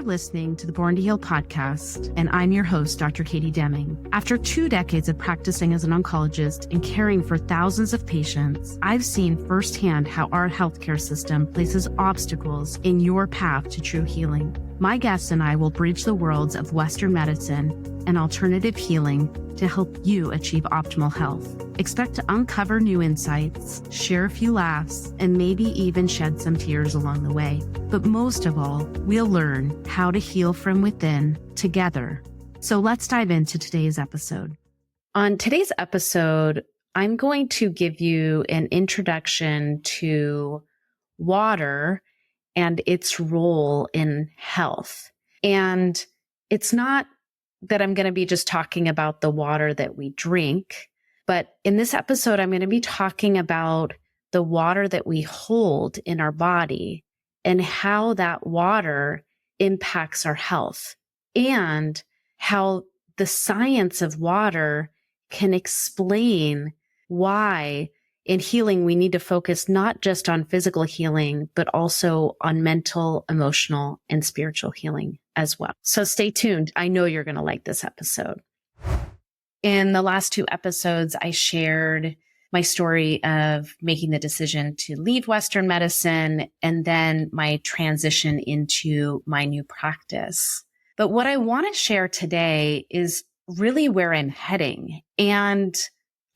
listening to the Born to Heal podcast, and I'm your host, Dr. Katie Deming. After 2 decades of practicing as an oncologist and caring for thousands of patients, I've seen firsthand how our healthcare system places obstacles in your path to true healing. My guests and I will bridge the worlds of Western medicine and alternative healing to help you achieve optimal health. Expect to uncover new insights, share a few laughs, and maybe even shed some tears along the way. But most of all, we'll learn how to heal from within together. So let's dive into today's episode. On today's episode, I'm going to give you an introduction to water and its role in health. And it's not that I'm going to be just talking about the water that we drink, but in this episode, I'm going to be talking about the water that we hold in our body and how that water impacts our health, and how the science of water can explain why in healing we need to focus not just on physical healing, but also on mental, emotional, and spiritual healing as well. So stay tuned. I know you're going to like this episode. In the last 2 episodes, I shared my story of making the decision to leave Western medicine and then my transition into my new practice. But what I want to share today is really where I'm heading. And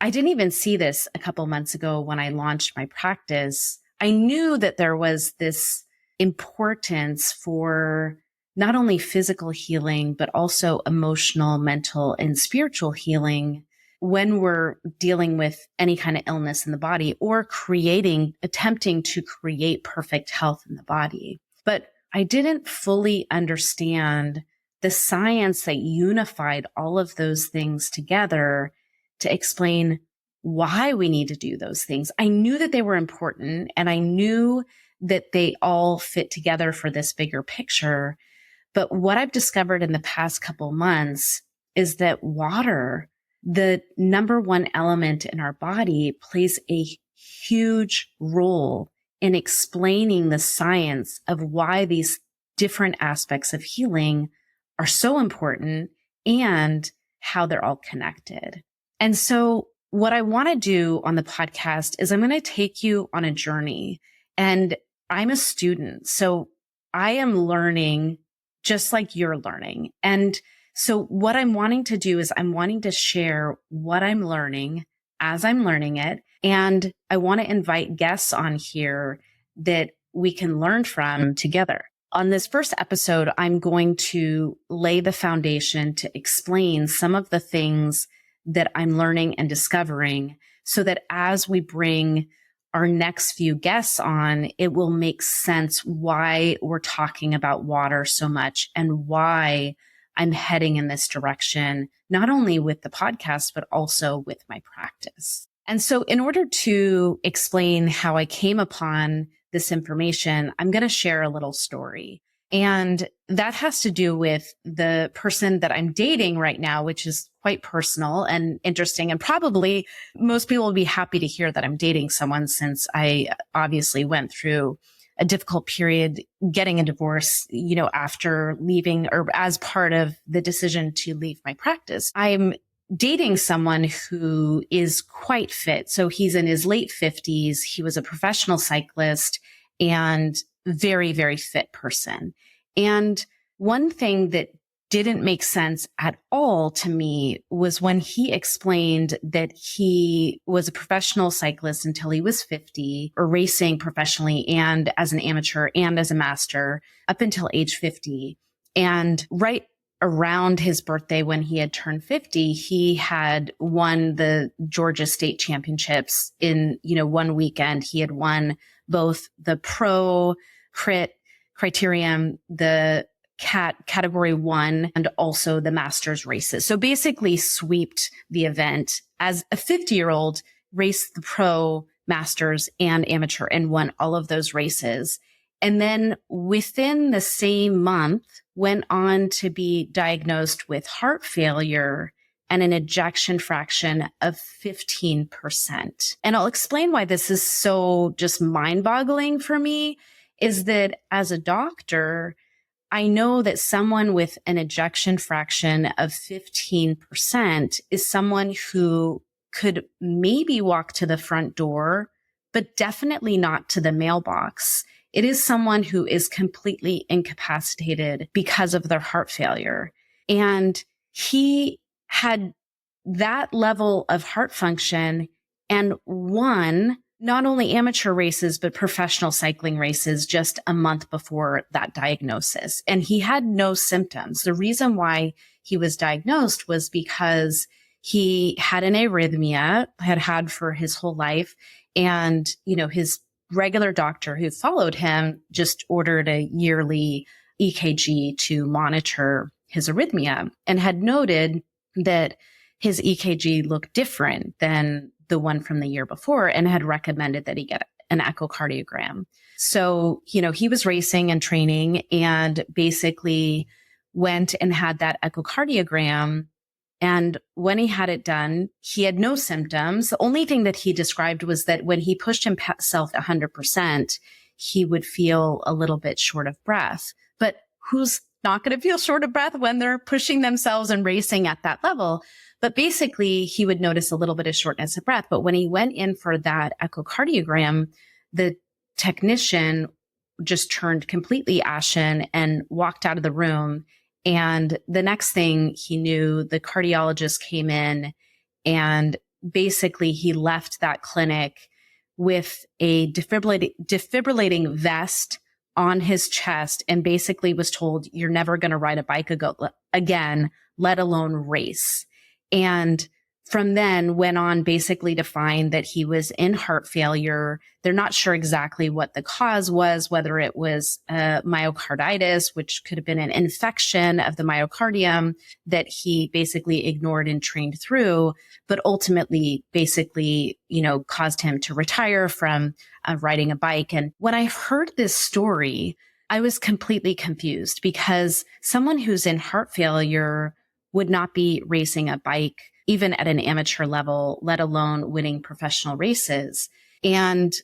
I didn't even see this a couple months ago when I launched my practice. I knew that there was this importance for not only physical healing, but also emotional, mental, and spiritual healing when we're dealing with any kind of illness in the body or attempting to create perfect health in the body. But I didn't fully understand the science that unified all of those things together to explain why we need to do those things. I knew that they were important, and I knew that they all fit together for this bigger picture. But what I've discovered in the past couple months is that water, the number one element in our body, plays a huge role in explaining the science of why these different aspects of healing are so important and how they're all connected. And so what I want to do on the podcast is I'm going to take you on a journey, and I'm a student. So I am learning just like you're learning. And so what I'm wanting to do is I'm wanting to share what I'm learning as I'm learning it. And I want to invite guests on here that we can learn from together. On this first episode, I'm going to lay the foundation to explain some of the things that I'm learning and discovering, so that as we bring our next few guests on, it will make sense why we're talking about water so much and why I'm heading in this direction, not only with the podcast, but also with my practice. And so in order to explain how I came upon this information, I'm going to share a little story. And that has to do with the person that I'm dating right now, which is quite personal and interesting. And probably most people will be happy to hear that I'm dating someone, since I obviously went through a difficult period getting a divorce, after leaving, or as part of the decision to leave my practice. I'm dating someone who is quite fit. So he's in his late 50s. He was a professional cyclist and very, very fit person. And one thing that didn't make sense at all to me was when he explained that he was a professional cyclist until he was 50, or racing professionally and as an amateur and as a master up until age 50. And right around his birthday, when he had turned 50, he had won the Georgia state championships in, one weekend. He had won both the pro crit criterium, the category 1, and also the masters races. So basically sweeped the event as a 50-year-old, raced the pro, masters, and amateur, and won all of those races. And then within the same month, went on to be diagnosed with heart failure and an ejection fraction of 15%. And I'll explain why this is so just mind-boggling for me, is that as a doctor, I know that someone with an ejection fraction of 15% is someone who could maybe walk to the front door, but definitely not to the mailbox. It is someone who is completely incapacitated because of their heart failure. And he had that level of heart function and won not only amateur races, but professional cycling races just a month before that diagnosis. And he had no symptoms. The reason why he was diagnosed was because he had an arrhythmia, had had for his whole life. And, his regular doctor who followed him just ordered a yearly EKG to monitor his arrhythmia and had noted that his EKG looked different than the one from the year before and had recommended that he get an echocardiogram. So, he was racing and training and basically went and had that echocardiogram. And when he had it done, he had no symptoms. The only thing that he described was that when he pushed himself 100%, he would feel a little bit short of breath. But who's not going to feel short of breath when they're pushing themselves and racing at that level? But basically, he would notice a little bit of shortness of breath. But when he went in for that echocardiogram, the technician just turned completely ashen and walked out of the room. And the next thing he knew, the cardiologist came in and basically he left that clinic with a defibrillating vest on his chest and basically was told, you're never going to ride a bike again, let alone race. And from then went on basically to find that he was in heart failure. They're not sure exactly what the cause was, whether it was myocarditis, which could have been an infection of the myocardium that he basically ignored and trained through, but ultimately basically, caused him to retire from riding a bike. And when I heard this story, I was completely confused because someone who's in heart failure would not be racing a bike even at an amateur level, let alone winning professional races. And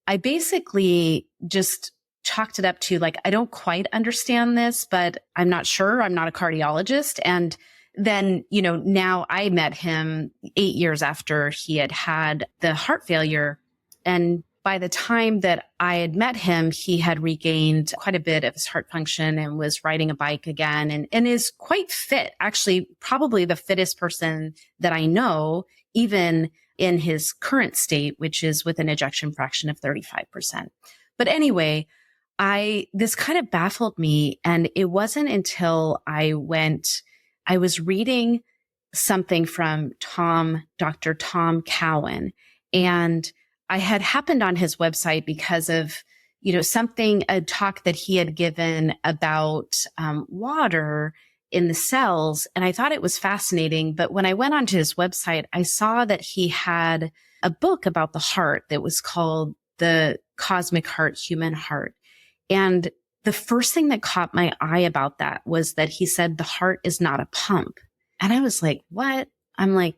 I basically just chalked it up to I don't quite understand this, but I'm not sure. I'm not a cardiologist. And then, now I met him 8 years after he had had the heart failure. And by the time that I had met him, he had regained quite a bit of his heart function and was riding a bike again and is quite fit, actually probably the fittest person that I know, even in his current state, which is with an ejection fraction of 35%. But anyway, this kind of baffled me. And it wasn't until I was reading something from Dr. Tom Cowan, and I had happened on his website because of, a talk that he had given about water in the cells. And I thought it was fascinating. But when I went onto his website, I saw that he had a book about the heart that was called The Cosmic Heart, Human Heart. And the first thing that caught my eye about that was that he said the heart is not a pump. And I was like, what? I'm like,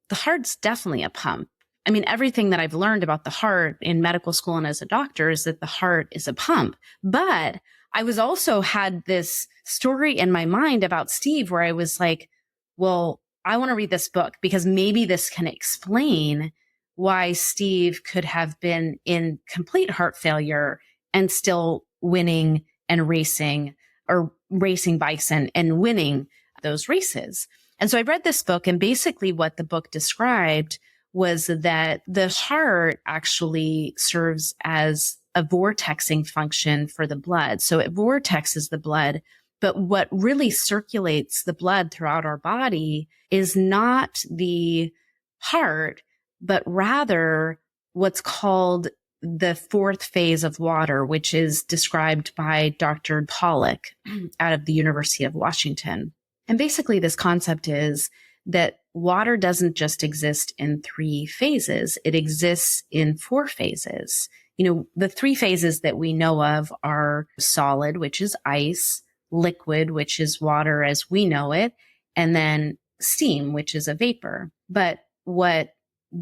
the heart's definitely a pump. I mean, everything that I've learned about the heart in medical school and as a doctor is that the heart is a pump. But I was also had this story in my mind about Steve where I was like, well, I want to read this book because maybe this can explain why Steve could have been in complete heart failure and still winning and racing or racing bikes and winning those races. And so I read this book, and basically what the book described was that the heart actually serves as a vortexing function for the blood. So it vortexes the blood, but what really circulates the blood throughout our body is not the heart, but rather what's called the fourth phase of water, which is described by Dr. Pollack out of the University of Washington. And basically this concept is that water doesn't just exist in 3 phases. It exists in 4 phases. The 3 phases that we know of are solid, which is ice, liquid, which is water as we know it, and then steam, which is a vapor. But what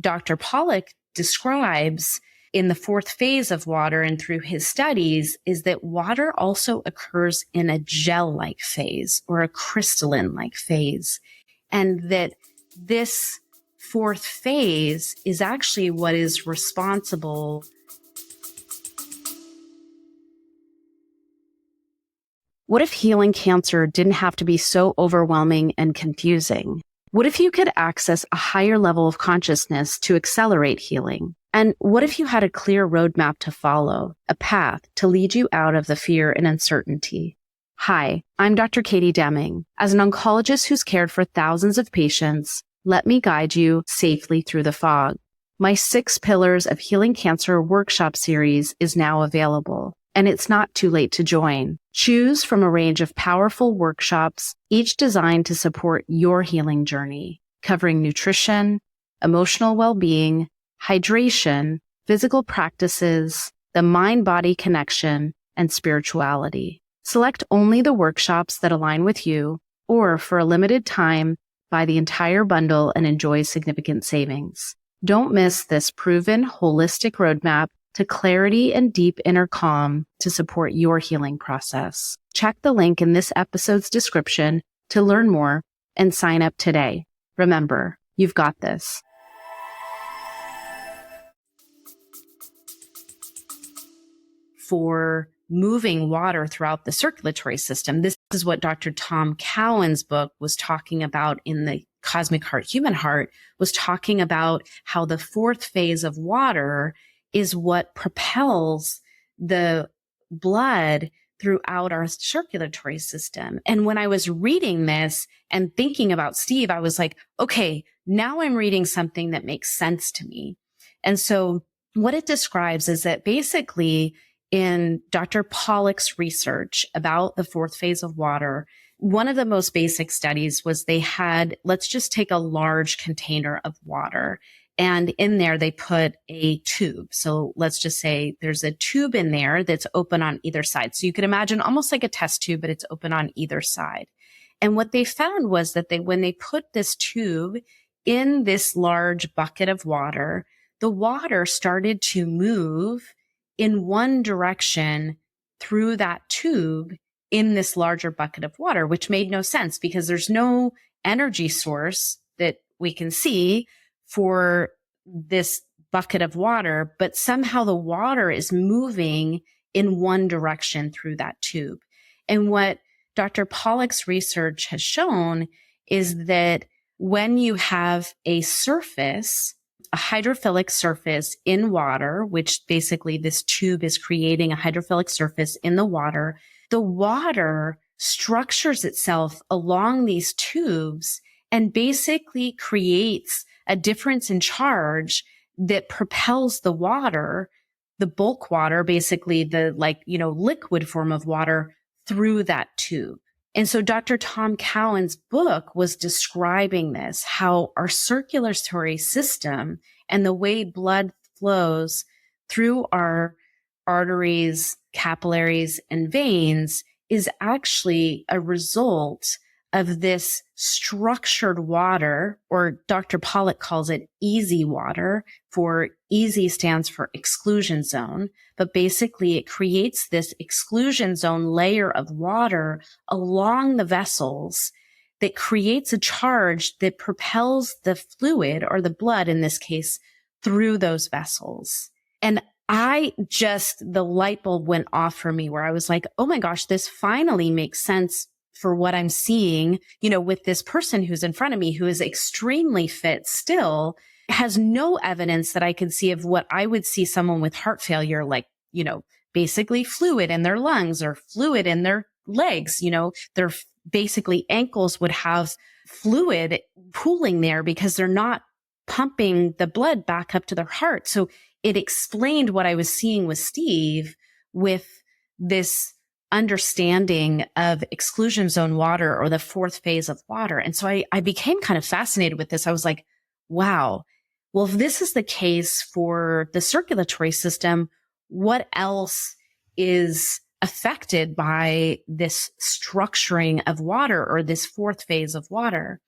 Dr. Pollack describes in the fourth phase of water and through his studies is that water also occurs in a gel-like phase or a crystalline-like phase. And that this fourth phase is actually what is responsible. What if healing cancer didn't have to be so overwhelming and confusing? What if you could access a higher level of consciousness to accelerate healing? And what if you had a clear roadmap to follow, a path to lead you out of the fear and uncertainty? Hi, I'm Dr. Katie Deming. As an oncologist who's cared for thousands of patients, let me guide you safely through the fog. My 6 Pillars of Healing Cancer workshop series is now available, and it's not too late to join. Choose from a range of powerful workshops, each designed to support your healing journey, covering nutrition, emotional well-being, hydration, physical practices, the mind-body connection, and spirituality. Select only the workshops that align with you, or for a limited time, buy the entire bundle and enjoy significant savings. Don't miss this proven holistic roadmap to clarity and deep inner calm to support your healing process. Check the link in this episode's description to learn more and sign up today. Remember, you've got this. For moving water throughout the circulatory system. This is what Dr. Tom Cowan's book was talking about in the Cosmic Heart, Human Heart, was talking about how the fourth phase of water is what propels the blood throughout our circulatory system. And when I was reading this and thinking about Steve, I was like, okay, now I'm reading something that makes sense to me. And so what it describes is that basically in Dr. Pollack's research about the fourth phase of water, one of the most basic studies was they had, let's just take a large container of water. And in there, they put a tube. So let's just say there's a tube in there that's open on either side. So you could imagine almost like a test tube, but it's open on either side. And what they found was that when they put this tube in this large bucket of water, the water started to move in one direction through that tube in this larger bucket of water, which made no sense because there's no energy source that we can see for this bucket of water, but somehow the water is moving in one direction through that tube. And what Dr. Pollack's research has shown is that when you have a surface, a hydrophilic surface in water, which basically this tube is creating a hydrophilic surface in the water structures itself along these tubes and basically creates a difference in charge that propels the water, the bulk water, basically the liquid form of water through that tube. And so Dr. Tom Cowan's book was describing this, how our circulatory system and the way blood flows through our arteries, capillaries, and veins is actually a result of this structured water, or Dr. Pollack calls it easy water. For easy stands for exclusion zone, but basically it creates this exclusion zone layer of water along the vessels that creates a charge that propels the fluid, or the blood in this case, through those vessels. And the light bulb went off for me where I was like, oh my gosh, this finally makes sense for what I'm seeing, with this person who's in front of me who is extremely fit still, has no evidence that I could see of what I would see someone with heart failure, like, basically fluid in their lungs or fluid in their legs, their basically ankles would have fluid pooling there because they're not pumping the blood back up to their heart. So it explained what I was seeing with Steve with this understanding of exclusion zone water, or the fourth phase of water. And so I became kind of fascinated with this. I was like, wow, well, if this is the case for the circulatory system, what else is affected by this structuring of water, or this fourth phase of water?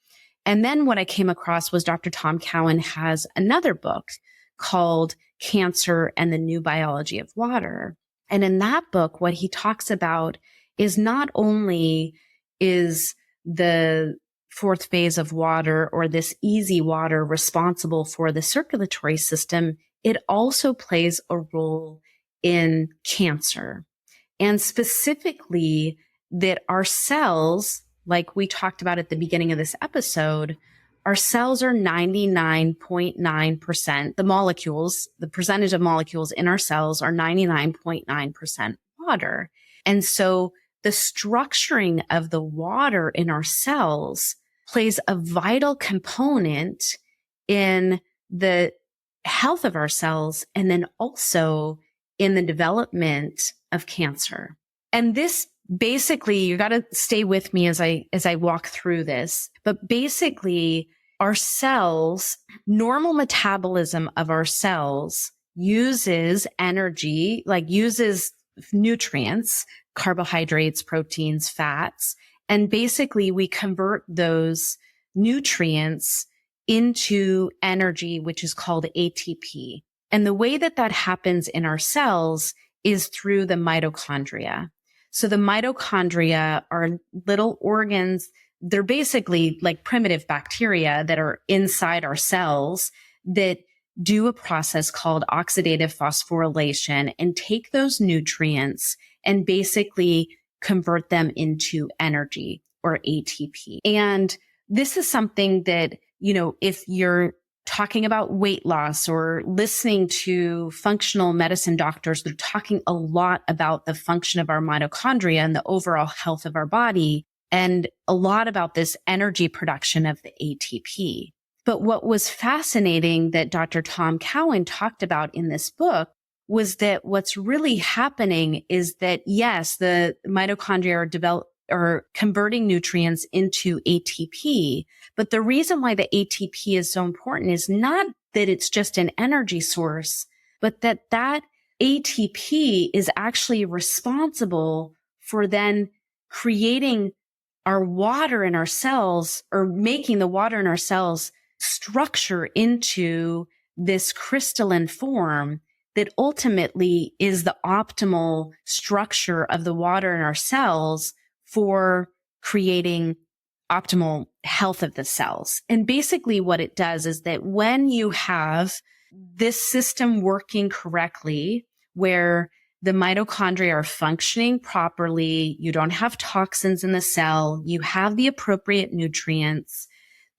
And then what I came across was Dr. Tom Cowan has another book called Cancer and the New Biology of Water. And in that book, what he talks about is not only is the fourth phase of water or this easy water responsible for the circulatory system, it also plays a role in cancer. And specifically that our cells, like we talked about at the beginning of this episode, our cells are 99.9%. The molecules, the percentage of molecules in our cells are 99.9% water. And so the structuring of the water in our cells plays a vital component in the health of our cells and then also in the development of cancer. And this basically, you got to stay with me as I walk through this, but basically our cells, normal metabolism of our cells uses energy, like uses nutrients, carbohydrates, proteins, fats, and basically we convert those nutrients into energy, which is called ATP. And the way that happens in our cells is through the mitochondria. So the mitochondria are little organs. They're basically like primitive bacteria that are inside our cells that do a process called oxidative phosphorylation and take those nutrients and basically convert them into energy or ATP. And this is something that, if you're talking about weight loss or listening to functional medicine doctors, they're talking a lot about the function of our mitochondria and the overall health of our body, and a lot about this energy production of the ATP. But what was fascinating that Dr. Tom Cowan talked about in this book was that what's really happening is that, yes, the mitochondria are converting nutrients into ATP. But the reason why the ATP is so important is not that it's just an energy source, but that ATP is actually responsible for then creating our water in our cells, or making the water in our cells structure into this crystalline form that ultimately is the optimal structure of the water in our cells for creating optimal health of the cells. And basically what it does is that when you have this system working correctly, where the mitochondria are functioning properly, you don't have toxins in the cell, you have the appropriate nutrients,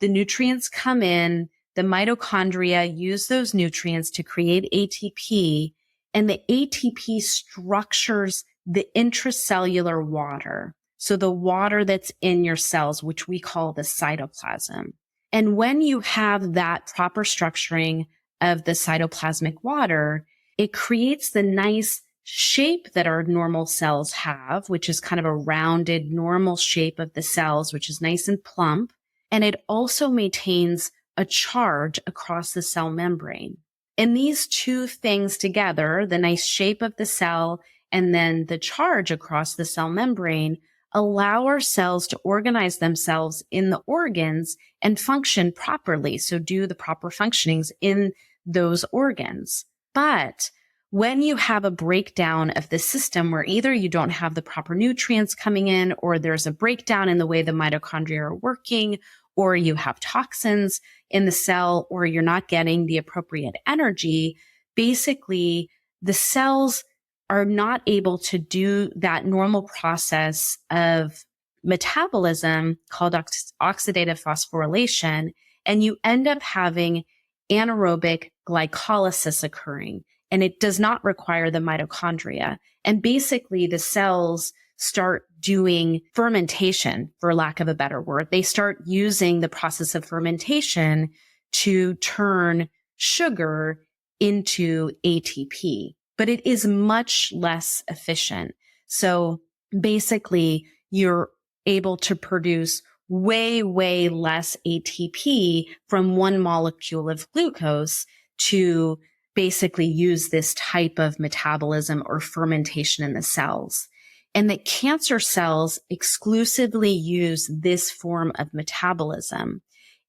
the nutrients come in, the mitochondria use those nutrients to create ATP, and the ATP structures the intracellular water. So the water that's in your cells, which we call the cytoplasm. And when you have that proper structuring of the cytoplasmic water, it creates the nice shape that our normal cells have, which is kind of a rounded normal shape of the cells, which is nice and plump. And it also maintains a charge across the cell membrane. And these two things together, the nice shape of the cell and then the charge across the cell membrane, allow our cells to organize themselves in the organs and function properly. So do the proper functionings in those organs. But when you have a breakdown of the system where either you don't have the proper nutrients coming in, or there's a breakdown in the way the mitochondria are working, or you have toxins in the cell, or you're not getting the appropriate energy, basically the cells are not able to do that normal process of metabolism called oxidative phosphorylation, and you end up having anaerobic glycolysis occurring. And it does not require the mitochondria. And basically the cells start doing fermentation, for lack of a better word. They start using the process of fermentation to turn sugar into ATP, but it is much less efficient. So basically you're able to produce way, way less ATP from one molecule of glucose to basically use this type of metabolism or fermentation in the cells. And that cancer cells exclusively use this form of metabolism.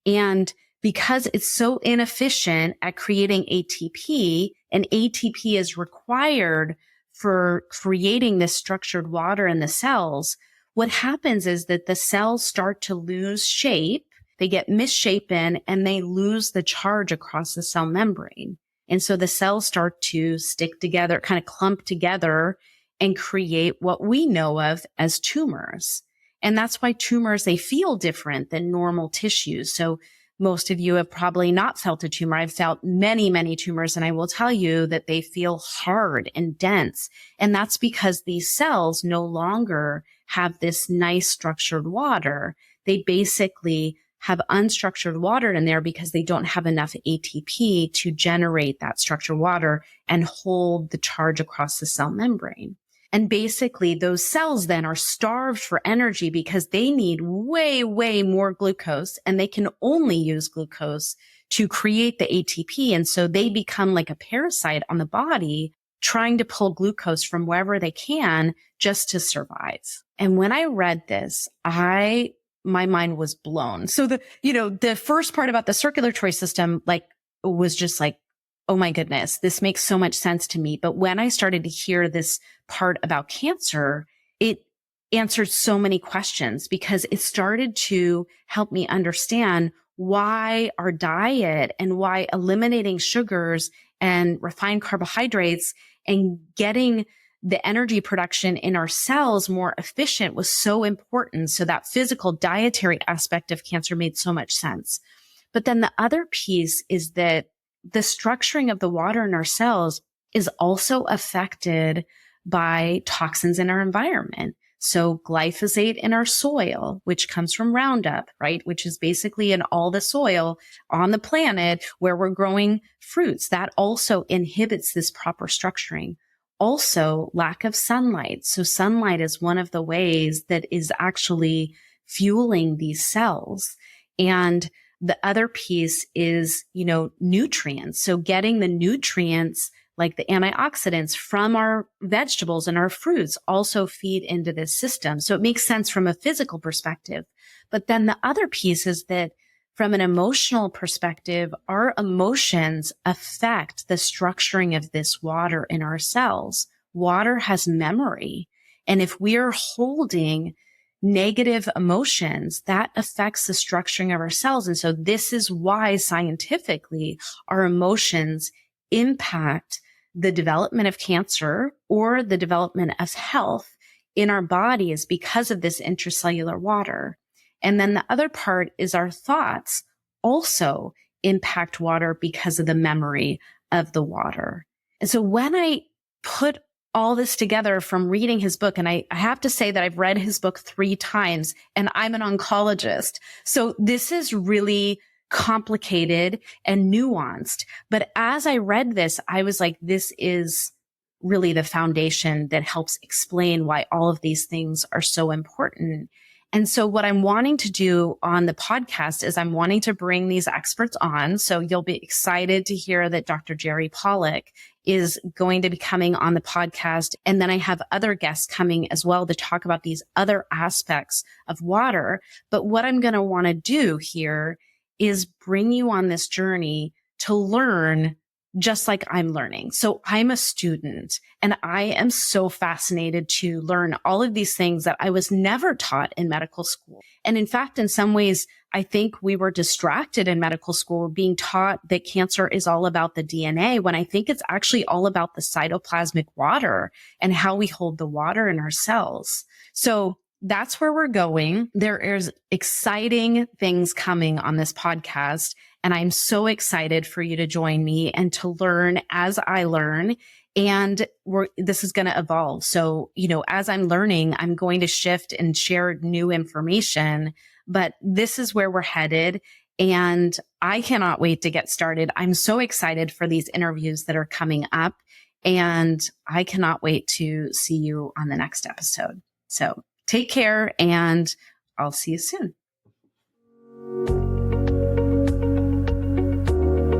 And because it's so inefficient at creating ATP, and ATP is required for creating this structured water in the cells, what happens is that the cells start to lose shape, they get misshapen, and they lose the charge across the cell membrane. And so the cells start to stick together, kind of clump together, and create what we know of as tumors. And that's why tumors, they feel different than normal tissues. So most of you have probably not felt a tumor. I've felt many, many tumors, and I will tell you that they feel hard and dense. And that's because these cells no longer have this nice structured water. They basically have unstructured water in there because they don't have enough ATP to generate that structured water and hold the charge across the cell membrane. And basically those cells then are starved for energy because they need way, way more glucose, and they can only use glucose to create the ATP. And so they become like a parasite on the body, trying to pull glucose from wherever they can just to survive. And when I read this, my mind was blown. So the first part about the circulatory system, was just like, oh my goodness, this makes so much sense to me. But when I started to hear this part about cancer, it answered so many questions because it started to help me understand why our diet and why eliminating sugars and refined carbohydrates and getting the energy production in our cells more efficient was so important. So that physical dietary aspect of cancer made so much sense. But then the other piece is that the structuring of the water in our cells is also affected by toxins in our environment. So glyphosate in our soil, which comes from Roundup, right? Which is basically in all the soil on the planet where we're growing fruits. That also inhibits this proper structuring. Also, lack of sunlight. So sunlight is one of the ways that is actually fueling these cells. And the other piece is, nutrients. So getting the nutrients like the antioxidants from our vegetables and our fruits also feed into this system. So it makes sense from a physical perspective. But then the other piece is that from an emotional perspective, our emotions affect the structuring of this water in our cells. Water has memory. And if we're holding negative emotions, that affects the structuring of our cells. And so this is why scientifically our emotions impact the development of cancer or the development of health in our bodies because of this intracellular water. And then the other part is our thoughts also impact water because of the memory of the water. And so when I put all this together from reading his book, and I have to say that I've read his book 3 times, and I'm an oncologist. So this is really complicated and nuanced. But as I read this, I was like, this is really the foundation that helps explain why all of these things are so important. And so what I'm wanting to do on the podcast is I'm wanting to bring these experts on. So you'll be excited to hear that Dr. Jerry Pollack is going to be coming on the podcast. And then I have other guests coming as well to talk about these other aspects of water. But what I'm going to want to do here is bring you on this journey to learn just like I'm learning. So I'm a student and I am so fascinated to learn all of these things that I was never taught in medical school. And in fact, in some ways, I think we were distracted in medical school being taught that cancer is all about the DNA, when I think it's actually all about the cytoplasmic water and how we hold the water in our cells. So that's where we're going. There is exciting things coming on this podcast, and I'm so excited for you to join me and to learn as I learn. And this is going to evolve. So, as I'm learning, I'm going to shift and share new information, but this is where we're headed. And I cannot wait to get started. I'm so excited for these interviews that are coming up, and I cannot wait to see you on the next episode. So take care, and I'll see you soon.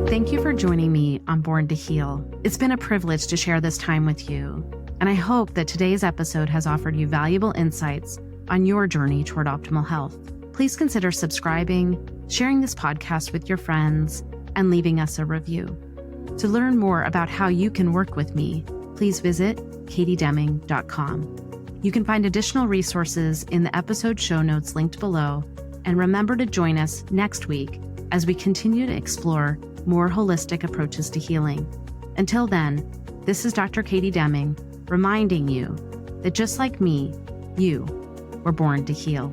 Thank you for joining me on Born to Heal. It's been a privilege to share this time with you, and I hope that today's episode has offered you valuable insights on your journey toward optimal health. Please consider subscribing, sharing this podcast with your friends, and leaving us a review. To learn more about how you can work with me, please visit katiedeming.com. You can find additional resources in the episode show notes linked below, and remember to join us next week as we continue to explore more holistic approaches to healing. Until then, this is Dr. Katie Deming, reminding you that just like me, you were born to heal.